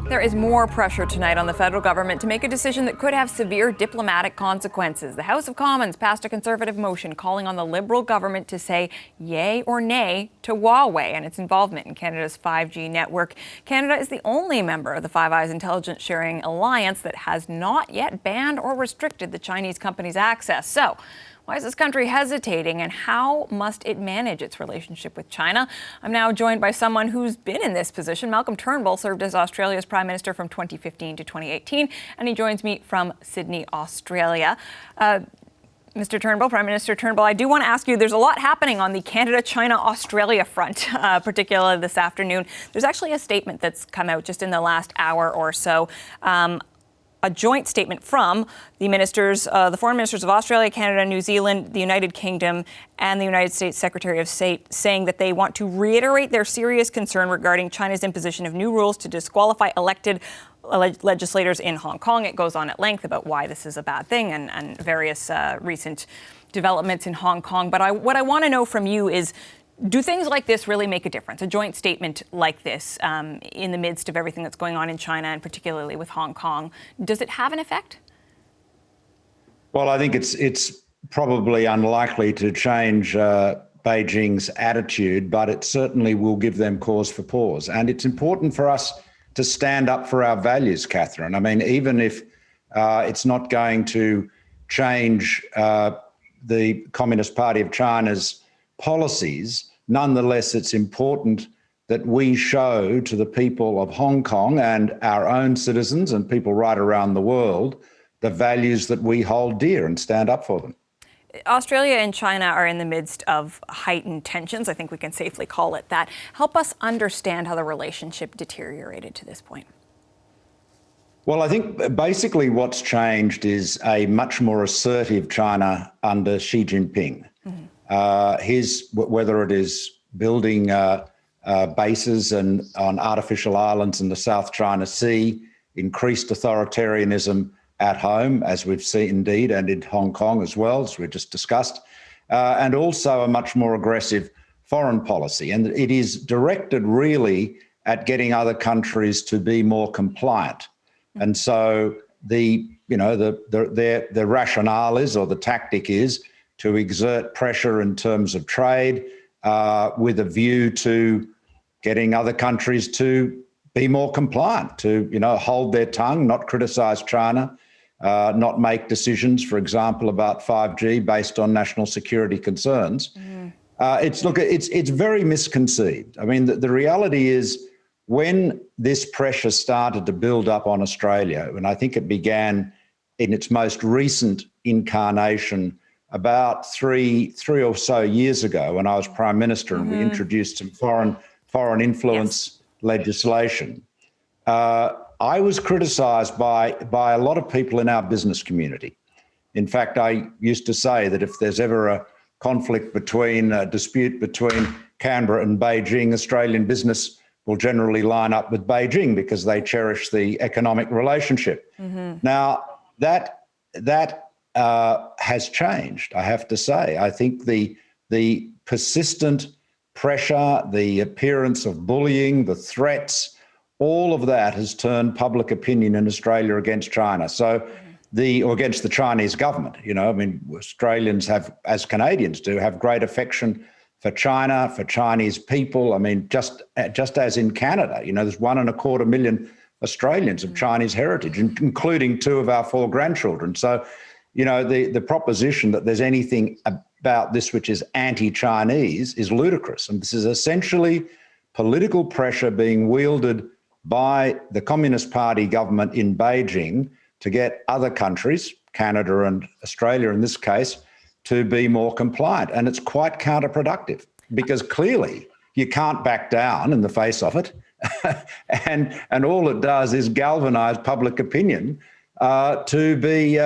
There is more pressure tonight on the federal government to make a decision that could have severe diplomatic consequences. The House of Commons passed a Conservative motion calling on the Liberal government to say yay or nay to Huawei and its involvement in Canada's 5G network. Canada is the only member of the Five Eyes intelligence sharing alliance that has not yet banned or restricted the Chinese company's access. So, why is this country hesitating, and how must it manage its relationship with China? I'm now joined by someone who's been in this position. Malcolm Turnbull served as Australia's Prime Minister from 2015 to 2018, and he joins me from Sydney, Australia. Mr. Turnbull, Prime Minister Turnbull, I do want to ask you, there's a lot happening on the Canada-China-Australia front, particularly this afternoon. There's actually a statement that's come out just in the last hour or so. A joint statement from the foreign ministers of Australia, Canada, New Zealand, the United Kingdom, and the United States Secretary of State, saying that they want to reiterate their serious concern regarding China's imposition of new rules to disqualify elected legislators in Hong Kong. It goes on at length about why this is a bad thing and various recent developments in Hong Kong. But what I want to know from you is, do things like this really make a difference? A joint statement like this in the midst of everything that's going on in China, and particularly with Hong Kong, does it have an effect? Well, I think it's probably unlikely to change Beijing's attitude, but it certainly will give them cause for pause. And it's important for us to stand up for our values, Catherine. I mean, even if it's not going to change the Communist Party of China's policies, nonetheless, it's important that we show to the people of Hong Kong and our own citizens and people right around the world the values that we hold dear and stand up for them. Australia and China are in the midst of heightened tensions. I think we can safely call it that. Help us understand how the relationship deteriorated to this point. Well, I think basically what's changed is a much more assertive China under Xi Jinping. Mm-hmm. Whether it is building bases on artificial islands in the South China Sea, increased authoritarianism at home, as we've seen indeed, and in Hong Kong as well, as we just discussed, and also a much more aggressive foreign policy. And it is directed really at getting other countries to be more compliant. And so their rationale is, or the tactic is, to exert pressure in terms of trade with a view to getting other countries to be more compliant, to hold their tongue, not criticise China, not make decisions, for example, about 5G based on national security concerns. Mm-hmm. It's very misconceived. I mean, the reality is, when this pressure started to build up on Australia, and I think it began in its most recent incarnation about three or so years ago, when I was Prime Minister, and we introduced some foreign influence legislation, I was criticised by a lot of people in our business community. In fact, I used to say that if there's ever a dispute between Canberra and Beijing, Australian business will generally line up with Beijing because they cherish the economic relationship. Mm-hmm. Now, that has changed, I have to say. I think the persistent pressure, the appearance of bullying, the threats, all of that has turned public opinion in Australia against China. So or against the Chinese government. I mean, Australians have, as Canadians do, have great affection for China, for Chinese people. I mean, just as in Canada, there's 1.25 million Australians of Chinese heritage, including 2 of our 4 grandchildren. So, the proposition that there's anything about this which is anti-Chinese is ludicrous. And this is essentially political pressure being wielded by the Communist Party government in Beijing to get other countries, Canada and Australia in this case, to be more compliant. And it's quite counterproductive because clearly you can't back down in the face of it. and all it does is galvanise public opinion to be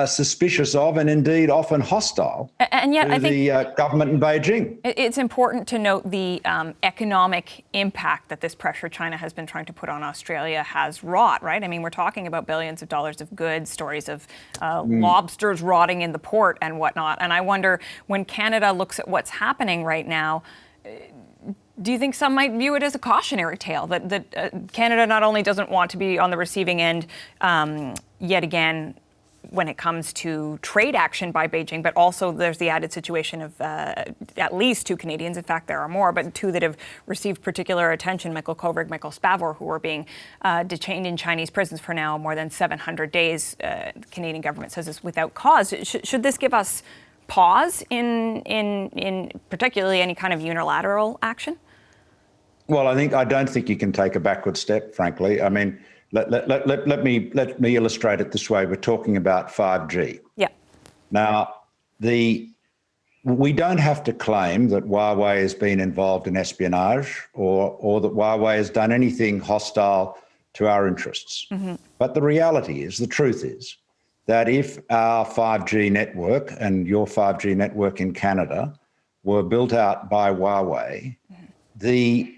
suspicious of, and indeed often hostile, and yet, to the government in Beijing. It's important to note the economic impact that this pressure China has been trying to put on Australia has wrought, right? I mean, we're talking about billions of dollars of goods, stories of lobsters rotting in the port and whatnot. And I wonder, when Canada looks at what's happening right now, Do you think some might view it as a cautionary tale that Canada not only doesn't want to be on the receiving end yet again when it comes to trade action by Beijing, but also there's the added situation of at least 2 Canadians, in fact there are more, but 2 that have received particular attention, Michael Kovrig, Michael Spavor, who are being detained in Chinese prisons for now more than 700 days. The Canadian government says it's without cause. Should this give us pause in particularly any kind of unilateral action? Well, I don't think you can take a backward step, frankly. I mean, let me illustrate it this way. We're talking about 5G. Yeah. Now, we don't have to claim that Huawei has been involved in espionage or that Huawei has done anything hostile to our interests. Mm-hmm. But the reality is, the truth is, that if our 5G network and your 5G network in Canada were built out by Huawei, mm-hmm.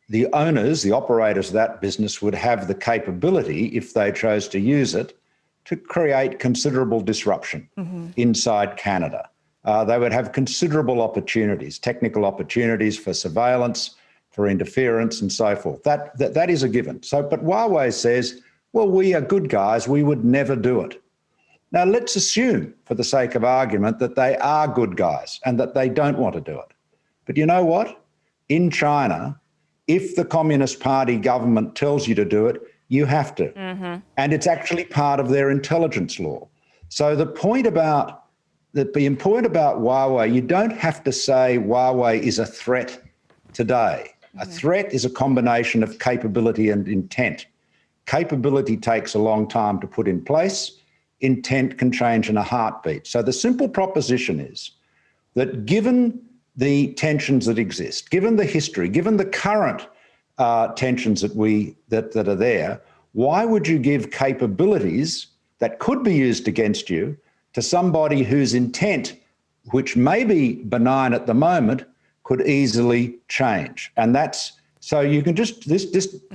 The owners, the operators of that business would have the capability, if they chose to use it, to create considerable disruption mm-hmm. inside Canada. They would have considerable opportunities, technical opportunities for surveillance, for interference and so forth. That is a given. But Huawei says, well, we are good guys, we would never do it. Now, let's assume, for the sake of argument, that they are good guys and that they don't want to do it. But you know what? In China, if the Communist Party government tells you to do it, you have to. Mm-hmm. And it's actually part of their intelligence law. So the point about Huawei, you don't have to say Huawei is a threat today. Mm-hmm. A threat is a combination of capability and intent. Capability takes a long time to put in place. Intent can change in a heartbeat. So the simple proposition is that given the tensions that exist, given the history, given the current tensions that are there, why would you give capabilities that could be used against you to somebody whose intent, which may be benign at the moment, could easily change? And that's so you can just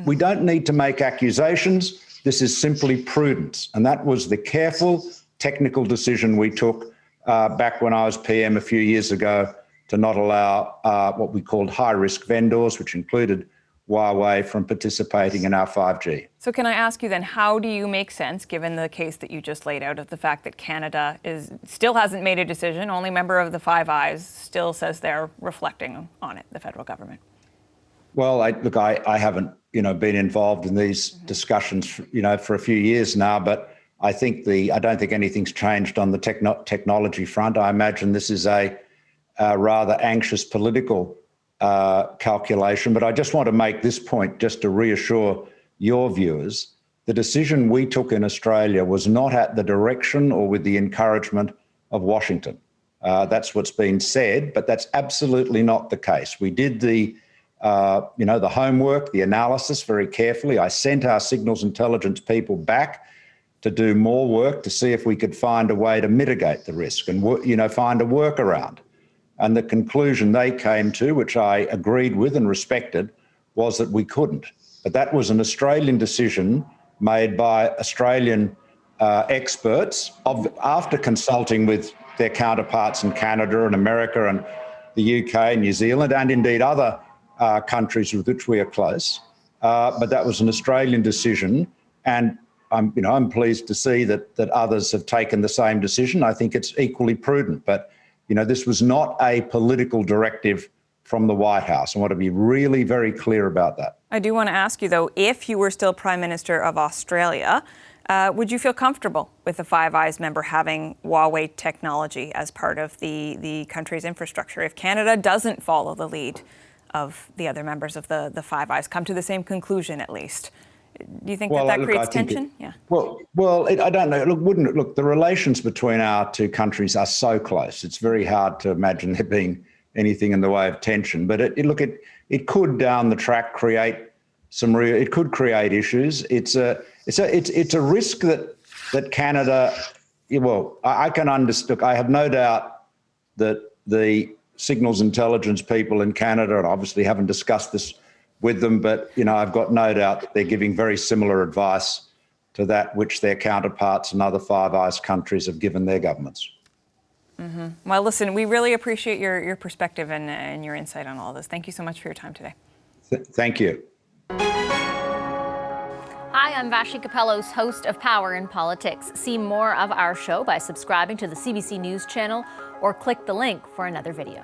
we don't need to make accusations. This is simply prudence, and that was the careful technical decision we took back when I was PM a few years ago, to not allow what we called high-risk vendors, which included Huawei, from participating in our 5G. So can I ask you then, how do you make sense, given the case that you just laid out, of the fact that Canada still hasn't made a decision, only member of the Five Eyes, still says they're reflecting on it, the federal government? Well, I haven't, been involved in these mm-hmm. discussions, for a few years now, but I don't think anything's changed on the technology front. I imagine this is a rather anxious political calculation. But I just want to make this point just to reassure your viewers. The decision we took in Australia was not at the direction or with the encouragement of Washington. That's what's been said, but that's absolutely not the case. We did the homework, the analysis very carefully. I sent our signals intelligence people back to do more work to see if we could find a way to mitigate the risk and, find a workaround. And the conclusion they came to, which I agreed with and respected, was that we couldn't. But that was an Australian decision made by Australian experts after consulting with their counterparts in Canada and America and the UK and New Zealand, and indeed other countries with which we are close. But that was an Australian decision, and I'm pleased to see that others have taken the same decision. I think it's equally prudent. But this was not a political directive from the White House. I want to be really very clear about that. I do want to ask you, though, if you were still Prime Minister of Australia, would you feel comfortable with the Five Eyes member having Huawei technology as part of the country's infrastructure if Canada doesn't follow the lead of the other members of the Five Eyes, come to the same conclusion at least? Do you think that creates tension? Yeah. I don't know. Look, the relations between our two countries are so close. It's very hard to imagine there being anything in the way of tension. But it could down the track create it could create issues. It's a risk that Canada. Well, I can understand. I have no doubt that the signals intelligence people in Canada, and obviously haven't discussed this with them, but I've got no doubt that they're giving very similar advice to that which their counterparts in other Five Eyes countries have given their governments. Well, listen, we really appreciate your perspective and your insight on all this. Thank you so much for your time today. Thank you. Hi, I'm Vashi Capellos, host of Power in Politics. See more of our show by subscribing to the CBC News channel or click the link for another video.